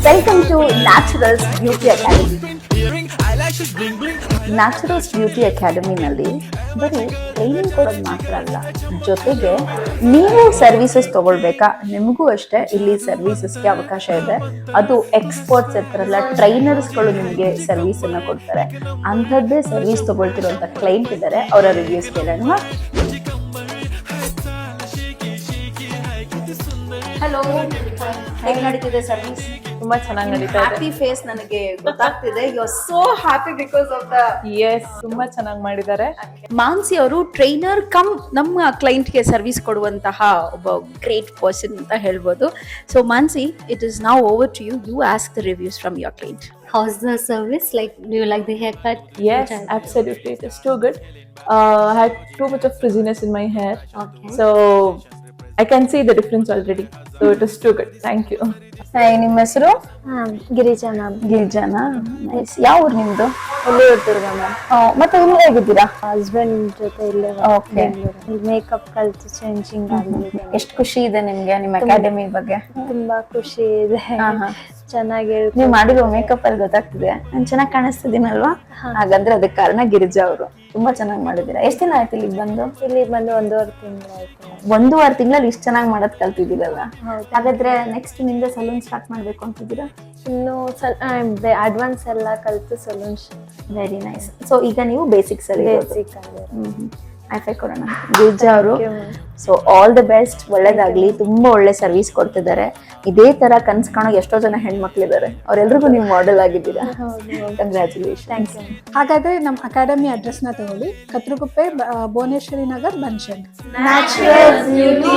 Welcome to Naturals Beauty Academy. Naturals Beauty ಅಕಾಡೆಮಿನಲ್ಲಿ ಬರೀ training ಕೊಡೋದು ಮಾತ್ರ ಅಲ್ಲ, ಜೊತೆಗೆ ನೀವು ಸರ್ವಿಸಸ್ ತಗೊಳ್ಬೇಕಾ, ನಿಮಗೂ ಅಷ್ಟೇ ಇಲ್ಲಿ ಸರ್ವಿಸಸ್ಗೆ ಅವಕಾಶ ಇದೆ. ಅದು ಎಕ್ಸ್ಪರ್ಟ್ಸ್ ಇರ್ತಾರಲ್ಲ, ಟ್ರೈನರ್ಸ್ಗಳು ನಿಮಗೆ ಸರ್ವಿಸ್ ಅನ್ನ ಕೊಡ್ತಾರೆ. ಅಂಥದ್ದೇ ಸರ್ವಿಸ್ ತಗೊಳ್ತಿರುವಂಥ ಕ್ಲೈಂಟ್ ಇದ್ದಾರೆ, ಅವರ ರಿವ್ಯೂಸ್ ಕೇಳೋಣ. ಹಲೋ, ಹೇಗೆ ನಡೀತಿದೆ ಸರ್ವಿಸ್? ತುಂಬಾ ಚೆನ್ನಾಗಿ ನಡೀತಾ ಇದೆ. ಹ್ಯಾಪಿ ಫೇಸ್ ನನಗೆ ಗೊತ್ತಾಗ್ತಿದೆ. You are so happy because of the ತುಂಬಾ ಚೆನ್ನಾಗಿ ಮಾಡಿದ್ದಾರೆ. ಮಾನ್ಸಿ ಅವರು ಟ್ರೈನರ್ ಕಮ್ ನಮ್ಮ ಕ್ಲೈಂಟ್ಗೆ ಸರ್ವಿಸ್ ಕೊಡುವಂತಹ ಒಬ್ಬ ಗ್ರೇಟ್ ಪರ್ಸನ್ ಅಂತ ಹೇಳ್ಬೋದು. So Mansi, it is now over to you. You ask the reviews from your client. How's the service? Like, do you like the haircut? Yes, absolutely. It is too good. I had too much of frizziness in my hair. Okay. So I can see the difference already. So it is too good. Thank you. ನಿಮ್ಮ ಹೆಸರು? Girija ma'am. ಗಿರಿಜಾನಾ? Nice. ಯಾವ ಊರು ನಿಮ್ದು? ಇಲ್ಲೇ ಇರ್ತೀರ ma'am. ಮತ್ತೆ ಇಲ್ಲಿ ಹೇಗಿದ್ದೀರಾ? ಹಸ್ಬೆಂಡ್ ಜೊತೆ ಇಲ್ಲೇ Okay. ಮೇಕಪ್ ಕಲ್ತು ಚೇಂಜಿಂಗ್ ಆಗಿದೆ. ಎಷ್ಟು ಖುಷಿ ಇದೆ ನಿಮ್ಗೆ ನಿಮ್ಮ ಅಕಾಡೆಮಿ ಬಗ್ಗೆ? ತುಂಬಾ ಖುಷಿ ಇದೆ. ಚೆನ್ನಾಗಿ ನೀವು ಮಾಡಿರೋ ಮೇಕಪ್ ಅಲ್ಲಿ ಗೊತ್ತಾಗ್ತಿದೆ ನಾನು ಚೆನ್ನಾಗಿ ಕಾಣಿಸ್ತಿದ್ದೀನಲ್ವಾ? ಹಾಗಂದ್ರೆ ಅದಕ್ಕೆ ಕಾರಣ ಗಿರಿಜಾ ಅವರು. ತುಂಬಾ ಚೆನ್ನಾಗಿ ಮಾಡಿದ್ದೀರಾ. ಎಷ್ಟು ದಿನ ಆಯ್ತು ಇಲ್ಲಿಗೆ ಬಂದು? ಇಲ್ಲಿ ಬಂದು 1.5 ತಿಂಗಳು ಆಯ್ತು. 1.5 ತಿಂಗಳಲ್ಲಿ ಇಷ್ಟು ಚೆನ್ನಾಗಿ ಮಾಡೋದ್ ಕಲ್ತಿದ್ದೀರಲ್ಲ. ಹೌದು. ಹಾಗಾದ್ರೆ ನೆಕ್ಸ್ಟ್ ನಿಮ್ದೆ ಸಲೂನ್ ಸ್ಟಾರ್ಟ್ ಮಾಡ್ಬೇಕು ಅಂತಿದ್ದೀರಾ? ಇನ್ನು ಅಡ್ವಾನ್ಸ್ ಎಲ್ಲ ಕಲ್ತು ಸೊಲ್ಯೂಷನ್. Very nice. ಸೊ ಈಗ ನೀವು ಬೇಸಿಕ್ಸ್ ಅಲ್ಲಿ ಬೇಸಿಕ್ ಆಗಿ ಐಫೈ ಕೊಡೋಣ. ಗಿರಿಜಾ ಅವರು, ಸೊ ಆಲ್ ದ ಬೆಸ್ಟ್, ಒಳ್ಳೇದಾಗ್ಲಿ. ತುಂಬಾ ಒಳ್ಳೆ ಸರ್ವಿಸ್ ಕೊಡ್ತಿದ್ದಾರೆ. ಇದೇ ತರ ಕನ್ಸ್ ಕಾಣೋ ಎಷ್ಟೋ ಜನ ಹೆಣ್ಮಕ್ಳಿದ್ದಾರೆ, ಅವ್ರೆಲ್ರಿಗೂ ನೀವು ಮಾಡೆಲ್ ಆಗಿದ್ದೀರಾ. ಕಂಗ್ರ್ಯಾಚುಲೇಷನ್. Thank you. ಹಾಗಾದ್ರೆ ನಮ್ಮ ಅಕಾಡೆಮಿ ಅಡ್ರೆಸ್ನ ತಗೊಳ್ಳಿ. ಕತ್ರಗುಪ್ಪೆ, ಭುವನೇಶ್ವರಿ ನಗರ್, ಬನಶಂಕರಿ. Natural beauty